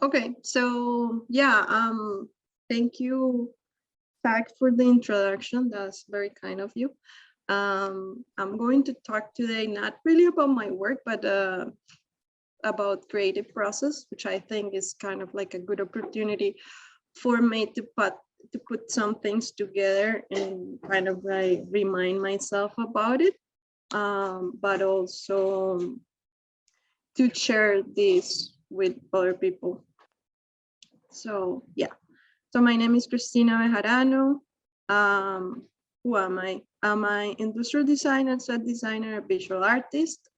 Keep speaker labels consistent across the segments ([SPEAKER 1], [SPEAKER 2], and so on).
[SPEAKER 1] Okay, so yeah, thank you, Zach, for the introduction. That's very kind of you. I'm going to talk today not really about my work, but about creative process, which I think is kind of like a good opportunity for me to put some things together and kind of like remind myself about it, but also to share this with other people. So yeah. So my name is Cristina Bejarano. Who am I? I'm an industrial designer, set designer, a visual artist.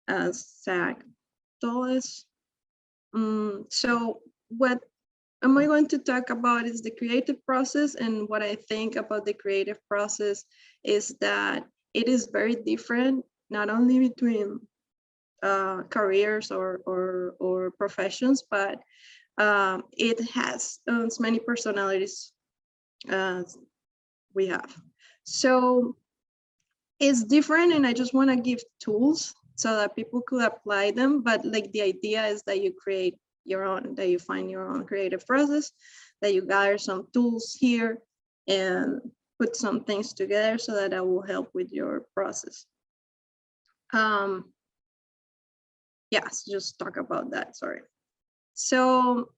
[SPEAKER 1] As Zach told us. So what am I going to talk about is the creative process, and what I think about the creative process is that it is very different, not only between careers or professions, but it has as many personalities as we have. So it's different, and I just want to give tools so that people could apply them. But like the idea is that you create your own, that you find your own creative process, that you gather some tools here and put some things together so that will help with your process. Yes, just talk about that. Sorry. So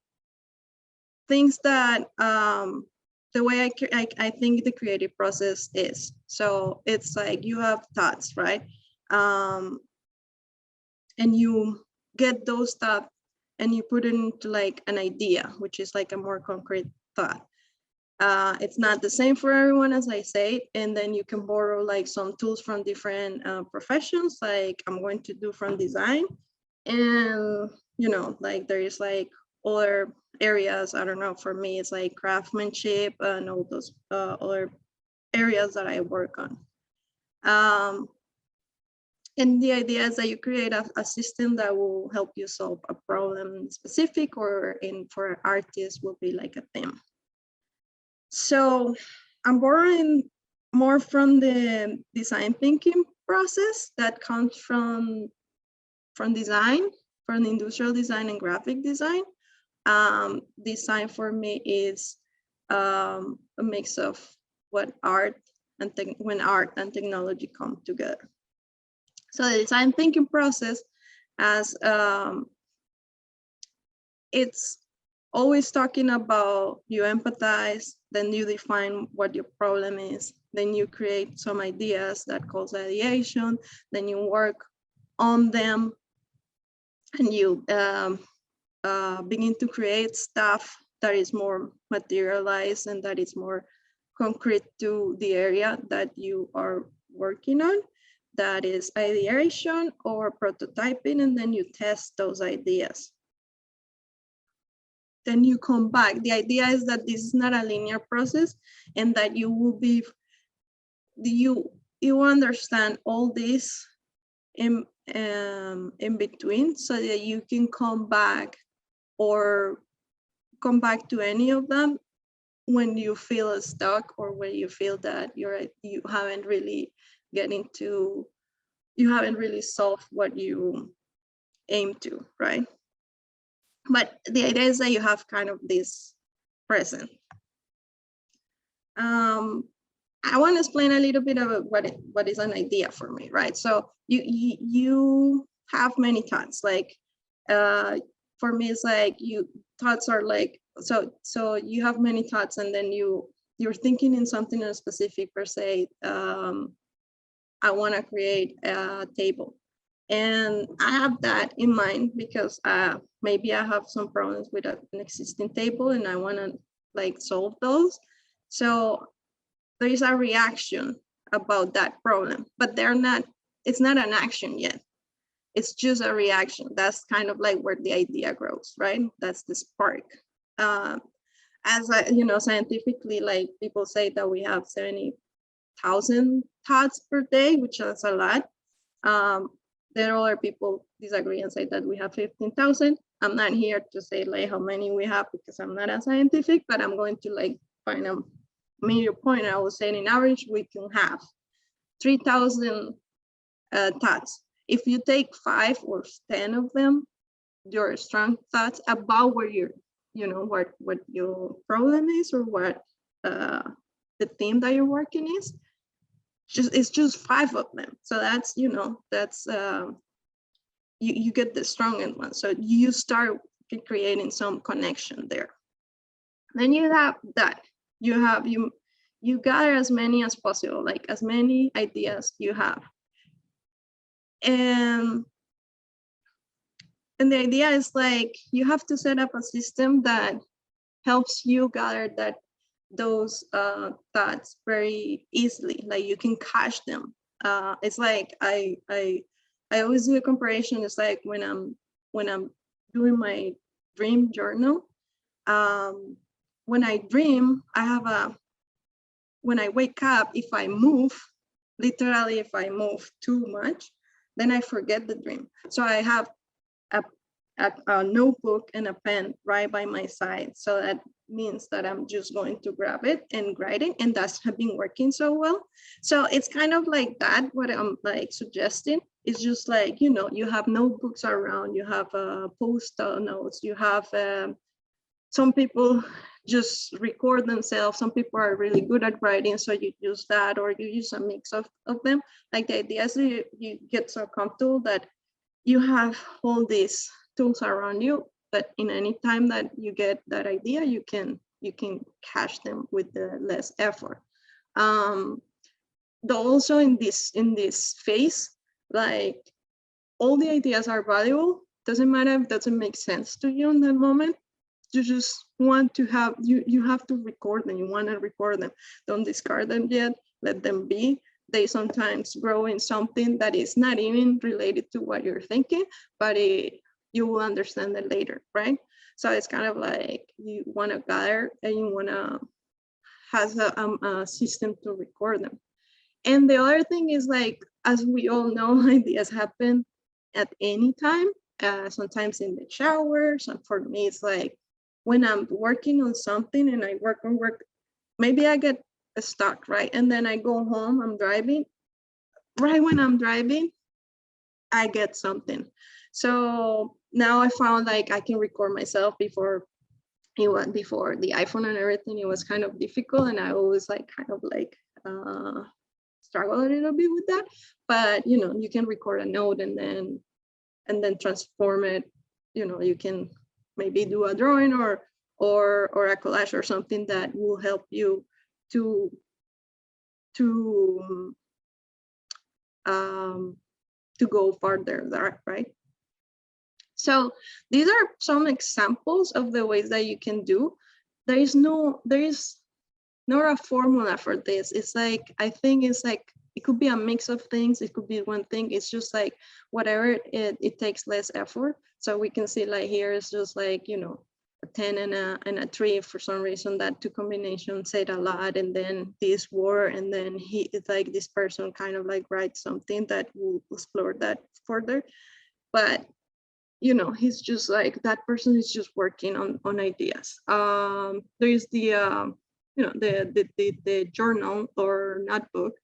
[SPEAKER 1] things that the way I think the creative process is. So it's like you have thoughts, right? And you get those thoughts and you put it into like an idea, which is like a more concrete thought. It's not the same for everyone, as I say, and then you can borrow like some tools from different professions, like I'm going to do from design. And, you know, like there is like other areas, I don't know, for me, it's like craftsmanship and all those other areas that I work on. And the idea is that you create a system that will help you solve a problem specific, or in for artists will be like a theme. So I'm borrowing more from the design thinking process that comes from design, from industrial design and graphic design. Design for me is a mix of what art and when art and technology come together. So the design thinking process, as it's always talking about, you empathize, then you define what your problem is, then you create some ideas that calls ideation, then you work on them, and you begin to create stuff that is more materialized and that is more concrete to the area that you are working on. That is ideation or prototyping, and then you test those ideas. Then you come back. The idea is that this is not a linear process, and that you will be, you understand all this in between, so that you can come back to any of them when you feel stuck, or when you feel that you haven't really solved what you aim to, right? But the idea is that you have kind of this present. I want to explain a little bit about what is an idea for me, right? So you have many thoughts. Like for me, it's like thoughts are like, so you have many thoughts, and then you're thinking in something in specific. Per se, I want to create a table, and I have that in mind because maybe I have some problems with an existing table, and I want to like solve those. So there is a reaction about that problem, but it's not an action yet. It's just a reaction. That's kind of like where the idea grows, right? That's the spark. As scientifically, like people say that we have 70,000 thoughts per day, which is a lot. There are other people disagree and say that we have 15,000. I'm not here to say like how many we have, because I'm not a scientific, but I'm going to like find a major point. I would say in average, we can have 3,000 thoughts. If you take 5 or 10 of them, your strong thoughts about what you're, what your problem is, or what the theme that you're working is. It's just 5 of them. So that's, that's you get the strongest one. So you start creating some connection there. Then you have that. You gather as many as possible, like as many ideas you have. And the idea is like you have to set up a system that helps you gather those thoughts very easily. Like you can cache them. It's like I always do a comparison. It's like when I'm doing my dream journal. When I dream, when I wake up, if I move, literally if I move too much, then I forget the dream. So I have a notebook and a pen right by my side. So that means that I'm just going to grab it and write it, and that's been working so well. So it's kind of like that, what I'm like suggesting. It's just like, you have notebooks around, you have post-it notes, you have some people just record themselves. Some people are really good at writing, so you use that, or you use a mix of them. Like the idea is you get so comfortable that you have all these tools around you, that in any time that you get that idea, you can cache them with less effort. Though also in this phase, like all the ideas are valuable. Doesn't matter if it doesn't make sense to you in that moment. You just want to have, you have to record them. You want to record them. Don't discard them yet. Let them be. They sometimes grow in something that is not even related to what you're thinking, but you will understand it later, right? So it's kind of like you want to gather and you want to have a system to record them. And the other thing is, like, as we all know, ideas happen at any time, sometimes in the shower. So for me, it's like when I'm working on something and I work, maybe I get stuck, right? And then I go home, I'm driving. Right when I'm driving, I get something. So now I found like I can record myself. Before the iPhone and everything, it was kind of difficult, and I always like kind of like struggle a little bit with that. But you can record a note and then transform it. You can maybe do a drawing or a collage or something that will help you to go further there, right? So these are some examples of the ways that you can do. There is not a formula for this. It's like, I think it's like, it could be a mix of things. It could be one thing. It's just like whatever it takes less effort. So we can see like here is just like, a 10 and a 3 for some reason. That two combinations said a lot, and then this word, and then it's like this person kind of like writes something that will explore that further. But he's just like, that person is just working on ideas. There is the the journal or notebook,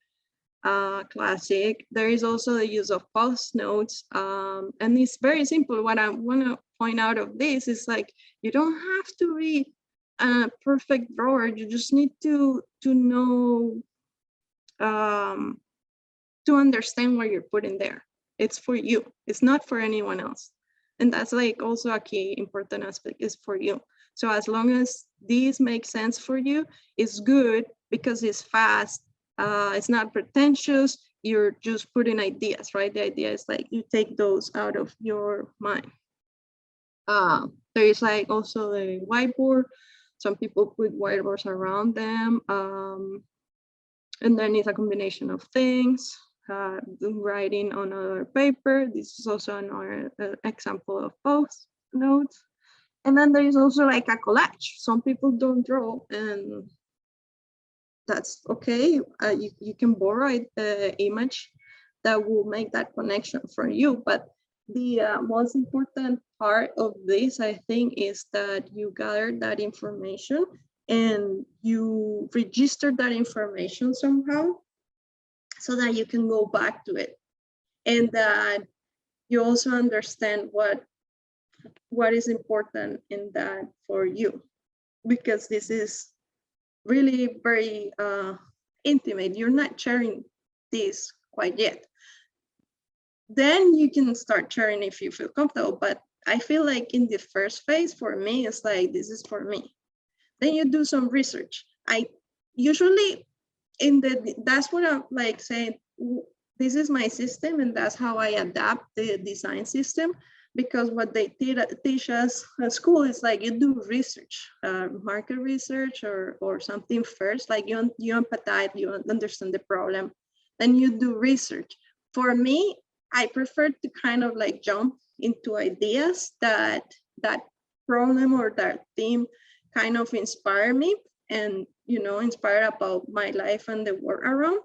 [SPEAKER 1] classic. There is also the use of post notes, and it's very simple. What I want to point out of this is like, you don't have to be a perfect drawer. You just need to know, to understand what you're putting there. It's for you. It's not for anyone else. And that's like also a key important aspect, is for you. So as long as these make sense for you, it's good because it's fast. It's not pretentious. You're just putting ideas, right? The idea is like you take those out of your mind. There is like also a whiteboard. Some people put whiteboards around them. And then it's a combination of things. Writing on other paper. This is also another example of post notes. And then there is also like a collage. Some people don't draw, and that's okay. You can borrow the image that will make that connection for you. But the most important part of this, I think, is that you gather that information and you register that information somehow, so that you can go back to it, and that you also understand what what is important in that for you, because this is really very intimate. You're not sharing this quite yet. Then you can start sharing if you feel comfortable. But I feel like in the first phase, for me, it's like, this is for me. Then you do some research. I usually that's what I'm like saying, this is my system and that's how I adapt the design system, because what they teach us at school is like, you do research, market research or something first, like you empathize, you understand the problem, then you do research. For me, I prefer to kind of like jump into ideas that problem or that theme kind of inspire me, and inspire about my life and the world around.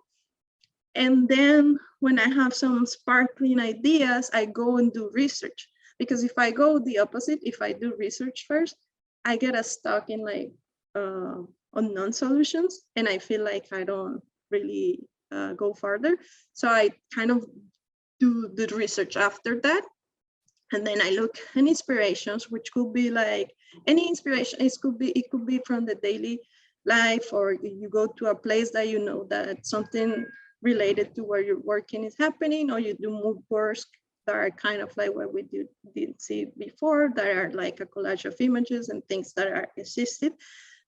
[SPEAKER 1] And then when I have some sparkling ideas, I go and do research. Because if I go the opposite, if I do research first, I get stuck in like unknown solutions, and I feel like I don't really go further. So I kind of do the research after that. And then I look at inspirations, which could be like any inspiration. It could be from the daily life, or you go to a place that you know that something related to where you're working is happening, or you do mood boards that are kind of like what we did see before, that are like a collage of images and things that are assisted,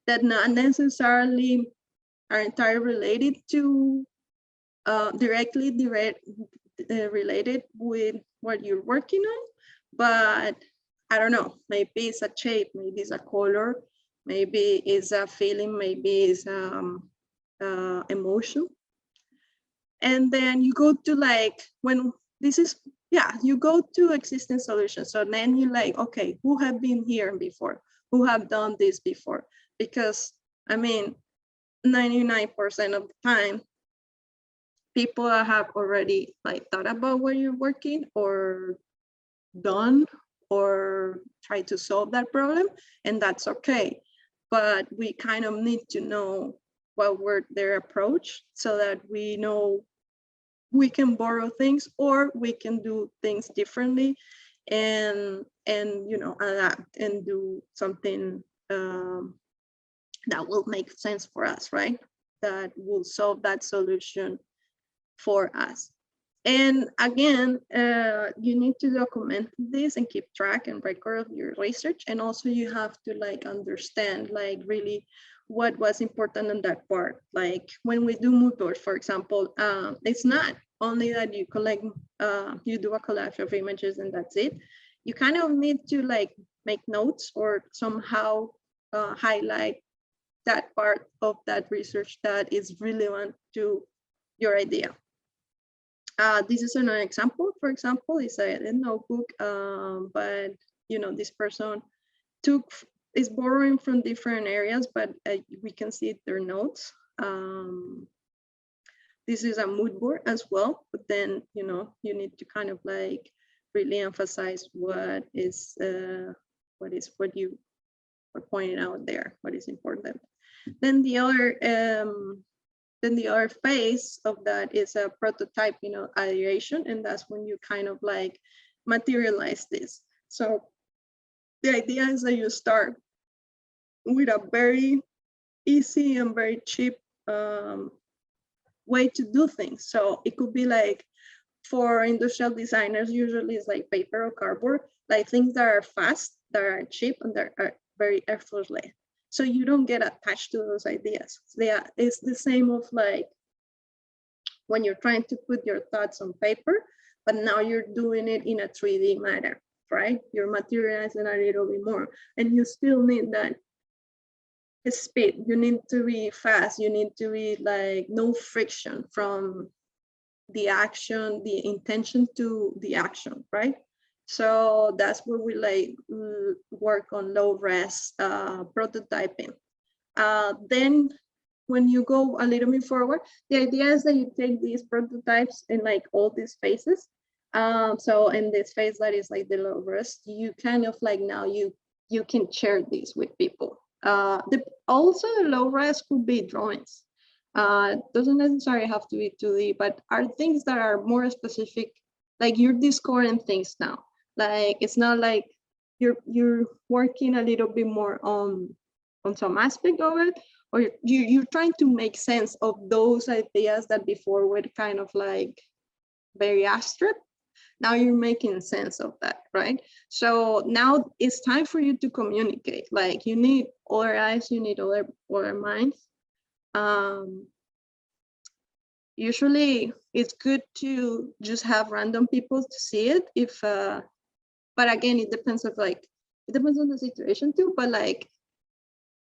[SPEAKER 1] that not necessarily are entirely related to directly related with what you're working on. But I don't know, maybe it's a shape, maybe it's a color, maybe it's a feeling, maybe it's emotion. And then you go to like, when this is, you go to existing solutions. So then you like, okay, who have been here before? Who have done this before? Because I mean, 99% of the time, people have already like thought about where you're working or done or try to solve that problem, and that's okay. But we kind of need to know what were their approach, so that we know we can borrow things or we can do things differently, and adapt and do something that will make sense for us, right? That will solve that solution for us. And again, you need to document this and keep track and record of your research. And also you have to like understand like really what was important in that part. Like when we do mood boards, for example, it's not only that you collect, you do a collage of images and that's it. You kind of need to like make notes or somehow highlight that part of that research that is relevant to your idea. This is an example. For example, it's a notebook, but this person is borrowing from different areas, but we can see their notes. This is a mood board as well, but then you need to kind of like really emphasize what you were pointing out there, what is important. Then the other phase of that is a prototype, ideation, and that's when you kind of like materialize this. So the idea is that you start with a very easy and very cheap way to do things. So it could be like, for industrial designers, usually it's like paper or cardboard, like things that are fast, that are cheap, and that are very effortless. So you don't get attached to those ideas. It's the same of like when you're trying to put your thoughts on paper, but now you're doing it in a 3D matter, right? You're materializing a little bit more, and you still need that speed. You need to be fast. You need to be like no friction from the action, the intention to the action, right? So that's where we like work on low res prototyping. Then when you go a little bit forward, the idea is that you take these prototypes in like all these phases. So in this phase that is like the low res, you kind of like now you can share this with people. Also the low res could be drawings. Doesn't necessarily have to be 2D, but are things that are more specific, like you're discovering things now. Like it's not like you're working a little bit more on some aspect of it, or you're trying to make sense of those ideas that before were kind of like very abstract. Now you're making sense of that, right? So now it's time for you to communicate. Like you need other eyes, you need other minds. Usually it's good to just have random people to see it if but again it depends on the situation too, but like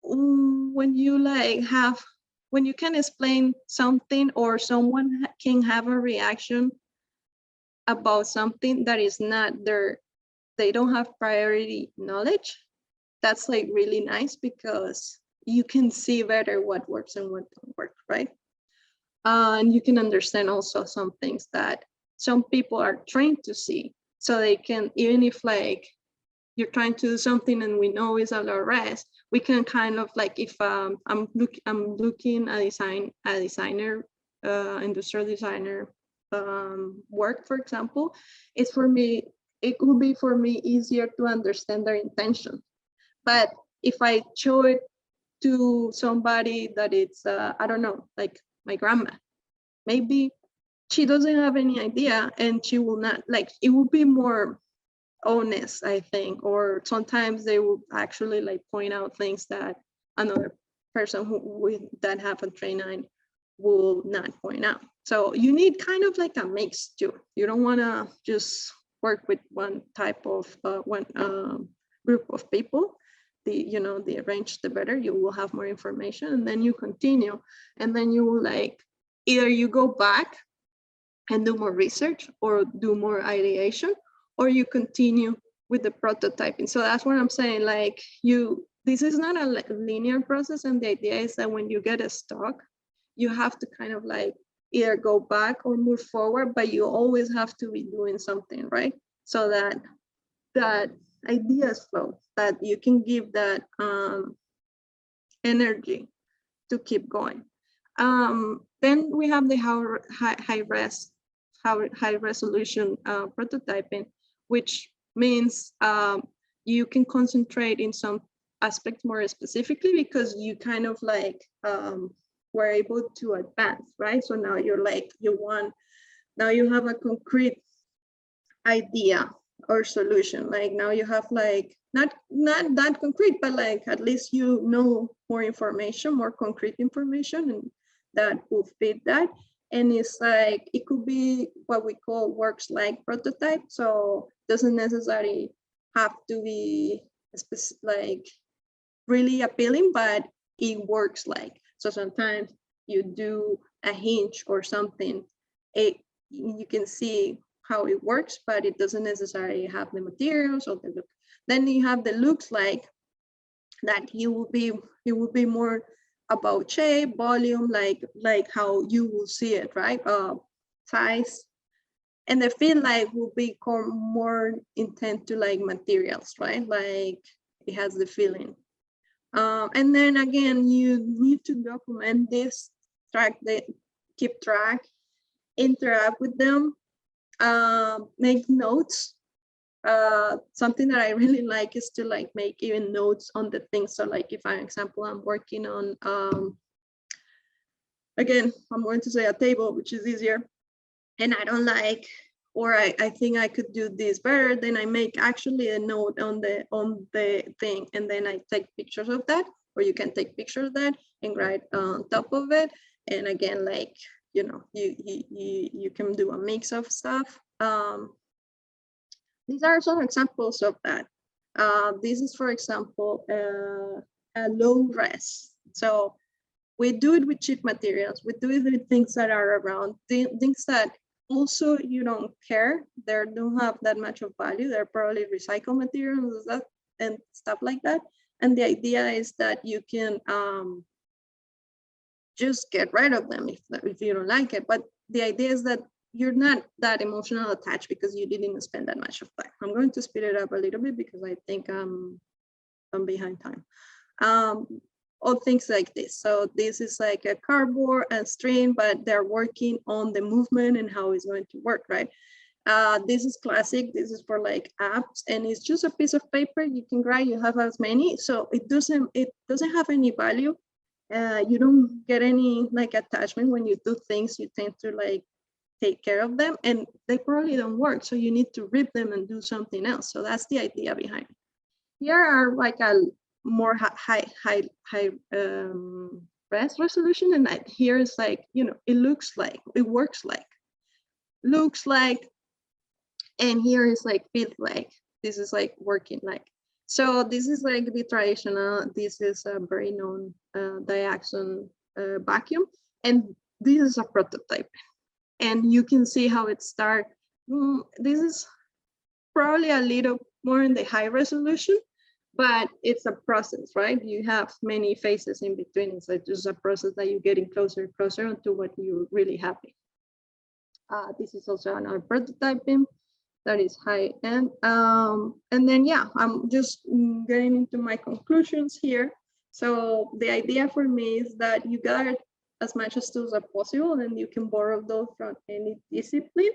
[SPEAKER 1] when you when you can explain something or someone can have a reaction about something that is not they don't have priority knowledge, that's like really nice because you can see better what works and what don't work, right? And you can understand also some things that some people are trained to see, so they can, even if like you're trying to do something and we know it's a low rest, we can kind of like, if I'm looking a designer, industrial designer work, for example, it could be for me easier to understand their intention. But if I show it to somebody that it's I don't know, like my grandma, maybe she doesn't have any idea and she will not, like, it will be more honest, I think, or sometimes they will actually like point out things that another person that have a training will not point out. So you need kind of like a mix too. You don't want to just work with one type of one group of people. The range, the better. You will have more information, and then you continue, and then you will like either you go back and do more research or do more ideation, or you continue with the prototyping. So that's what I'm saying. Like this is not a linear process, and the idea is that when you get a stock, you have to kind of like either go back or move forward, but you always have to be doing something, right? So that ideas flow, that you can give that energy to keep going. Then we have the high resolution prototyping, which means you can concentrate in some aspects more specifically because you kind of like were able to advance, right? So now you're like, now you have a concrete idea or solution. Like now you have like, not that concrete, but like at least you know more information, more concrete information, and that will fit that. And it's like, it could be what we call works like prototype. So it doesn't necessarily have to be like really appealing, but it works like. So sometimes you do a hinge or something, you can see how it works, but it doesn't necessarily have the materials or the look. Then you have the looks like, that it will be more about shape, volume, like how you will see it, right? Size. And the feel like will be more intent to like materials, right? Like it has the feeling. And then again, you need to document this, keep track, interact with them, make notes. Something that I really like is to like make even notes on the things. So like if, for example, I'm working on, again, I'm going to say a table, which is easier, and I don't like, or I think I could do this better, then I make actually a note on the thing, and then I take pictures of that, or you can take pictures of that and write on top of it. And again, like, you can do a mix of stuff. These are some examples of that. This is, for example, a low res. So we do it with cheap materials. We do it with things that are around, things that also you don't care. They don't have that much of value. They're probably recycled materials and stuff like that. And the idea is that you can just get rid of them if you don't like it. But the idea is that you're not that emotional attached because you didn't spend that much of time. I'm going to speed it up a little bit because I think I'm behind time. All things like this. So this is like a cardboard and string, but they're working on the movement and how it's going to work, right? This is classic. This is for like apps, and it's just a piece of paper. You can write. You have as many, so it doesn't have any value. You don't get any like attachment when you do things. You tend to like take care of them, and they probably don't work. So you need to rip them and do something else. So that's the idea behind it. Here are like a more high res resolution, and here is like, you know, it looks like, it works like, looks like, and here is like feel like. This is like working like. So this is like the traditional. This is a very known Diaxon vacuum, and this is a prototype, and you can see how it starts. This is probably a little more in the high resolution, but it's a process, right? You have many phases in between. It's like just a process that you're getting closer and closer onto what you're really happy. This is also another prototyping that is high end. And then, yeah, I'm just getting into my conclusions here. So the idea for me is that you gather as much as tools as possible, and you can borrow those from any discipline.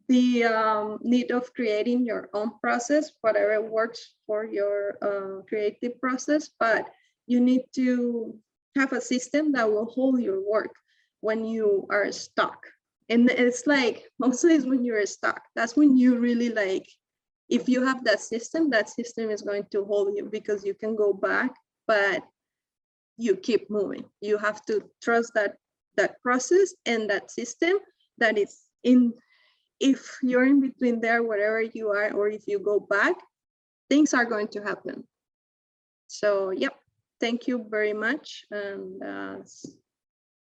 [SPEAKER 1] The need of creating your own process, whatever works for your creative process, but you need to have a system that will hold your work when you are stuck. And it's like, mostly is when you're stuck. That's when you really like, if you have that system is going to hold you, because you can go back, but you keep moving. You have to trust that process and that system that is in. If you're in between there, wherever you are, or if you go back, things are going to happen. So, yep, thank you very much. And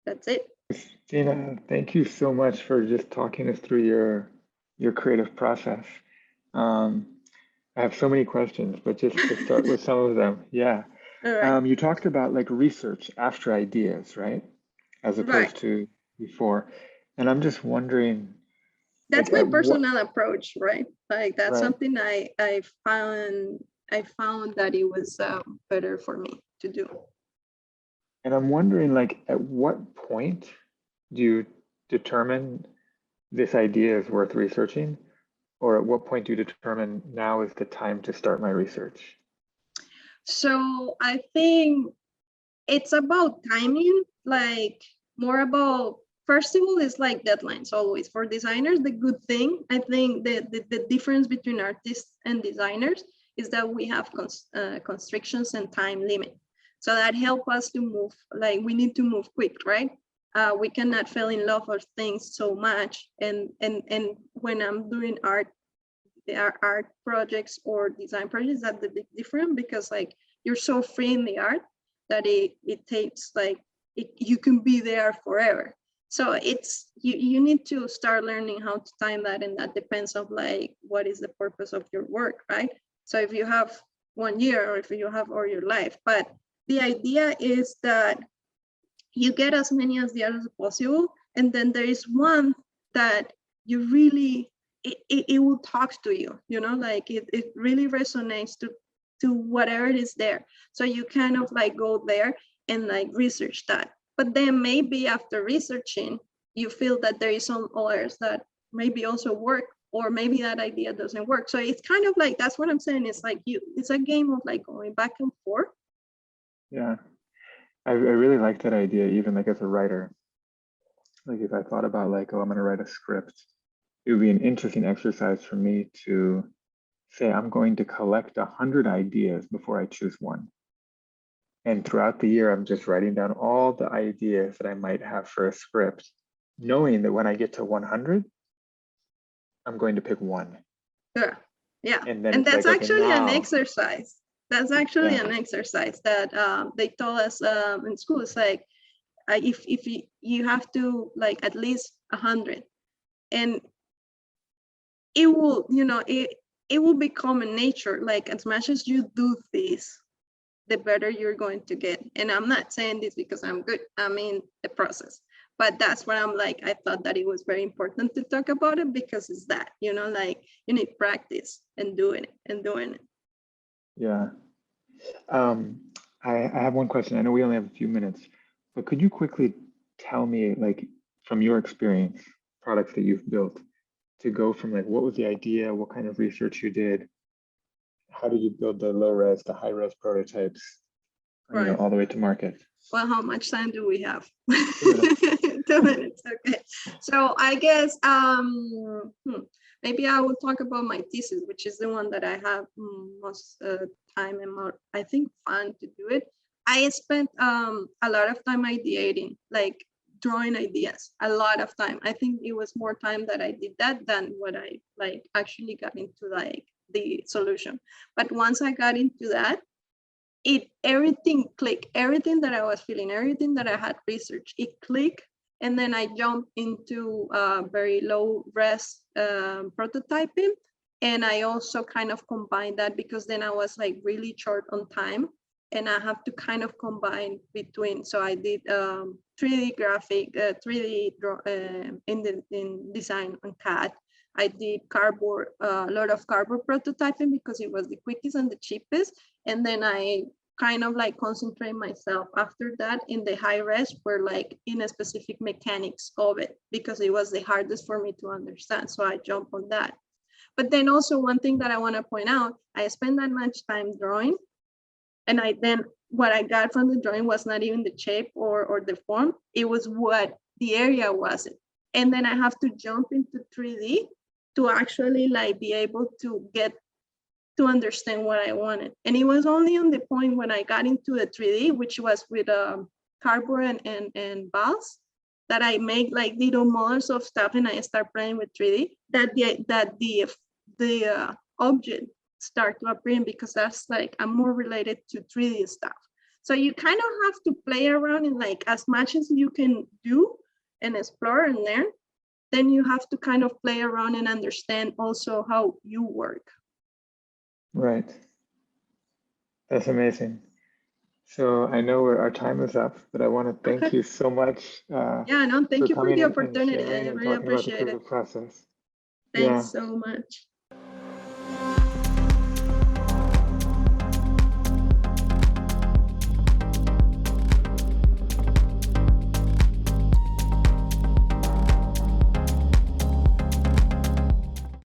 [SPEAKER 1] that's it.
[SPEAKER 2] Cristina, thank you so much for just talking us through your creative process. I have so many questions, but just to start with some of them. Yeah.
[SPEAKER 1] Right.
[SPEAKER 2] You talked about like research after ideas, right? As opposed to before. And I'm just wondering,
[SPEAKER 1] that's
[SPEAKER 2] like,
[SPEAKER 1] my personal approach, right? Like that's
[SPEAKER 2] right.
[SPEAKER 1] something I found that it was better for me to do.
[SPEAKER 2] And I'm wondering, like, at what point do you determine this idea is worth researching? Or at what point do you determine now is the time to start my research?
[SPEAKER 1] So I think it's about timing, like more about, first of all, it's like deadlines always. For designers, the good thing, I think the difference between artists and designers is that we have constrictions and time limit. So that help us to move, like we need to move quick, right? We cannot fall in love with things so much. And when I'm doing art, there are art projects or design projects, that's the big difference, because like you're so free in the art that it takes like, you can be there forever. So it's, you need to start learning how to time that, and that depends on like what is the purpose of your work, right? So if you have 1 year, or if you have all your life, but the idea is that you get as many as the others possible, and then there is one that you really, it will talk to you, you know, like it really resonates to whatever is there. So you kind of like go there and like research that. But then maybe after researching, you feel that there is some others that maybe also work, or maybe that idea doesn't work. So it's kind of like, that's what I'm saying. It's like it's a game of like going back and forth.
[SPEAKER 2] Yeah, I really like that idea, even like as a writer. Like if I thought about like, oh, I'm going to write a script, it would be an interesting exercise for me to say, I'm going to collect 100 ideas before I choose one. And throughout the year, I'm just writing down all the ideas that I might have for a script, knowing that when I get to 100, I'm going to pick one.
[SPEAKER 1] Yeah, yeah.
[SPEAKER 2] And then
[SPEAKER 1] and that's
[SPEAKER 2] like, okay,
[SPEAKER 1] actually an
[SPEAKER 2] now,
[SPEAKER 1] exercise. That's actually an exercise that they told us in school. It's like, if you have to like at least 100, and it will, you know, it will become a nature. Like as much as you do this, the better you're going to get. And I'm not saying this because I'm good. I mean the process. But that's what I'm like, I thought that it was very important to talk about it, because it's that, you know, like you need practice and doing it.
[SPEAKER 2] Yeah. I have one question. I know we only have a few minutes, but could you quickly tell me, like, from your experience, products that you've built, to go from like, what was the idea? What kind of research you did? How did you build the low res, the high res prototypes, you know,
[SPEAKER 1] Right.
[SPEAKER 2] all the way to market?
[SPEAKER 1] Well, how much time do we have?
[SPEAKER 2] 2 minutes.
[SPEAKER 1] 2 minutes, okay. So I guess maybe I will talk about my thesis, which is the one that I have most time and more, I think, fun to do it. I spent a lot of time ideating, like drawing ideas, a lot of time. I think it was more time that I did that than what I like actually got into like the solution. But once I got into that, everything clicked, everything that I was feeling, everything that I had researched, it clicked. And then I jumped into very low res prototyping. And I also kind of combined that because then I was like really short on time and I have to kind of combine between. So I did 3D graphic, 3D in design on CAD. I did cardboard, a lot of cardboard prototyping because it was the quickest and the cheapest. And then I kind of like concentrate myself after that in the high res where like in a specific mechanics of it because it was the hardest for me to understand. So I jump on that. But then also one thing that I want to point out, I spent that much time drawing and what I got from the drawing was not even the shape or the form, it was what the area was. And then I have to jump into 3D to actually like be able to get to understand what I wanted. And it was only on the point when I got into the 3D, which was with cardboard and balls, that I make like little models of stuff and I start playing with 3D, that the object start to appear because that's like, I'm more related to 3D stuff. So you kind of have to play around in like as much as you can do and explore and learn, then you have to kind of play around and understand also how you work.
[SPEAKER 2] Right. That's amazing. So I know our time is up, but I want to thank you so much.
[SPEAKER 1] Yeah, no, thank you for
[SPEAKER 2] coming
[SPEAKER 1] the
[SPEAKER 2] and
[SPEAKER 1] opportunity.
[SPEAKER 2] sharing
[SPEAKER 1] I
[SPEAKER 2] and
[SPEAKER 1] really
[SPEAKER 2] talking about the
[SPEAKER 1] appreciate it.
[SPEAKER 2] creative process.
[SPEAKER 1] Thanks
[SPEAKER 2] Yeah.
[SPEAKER 1] so much.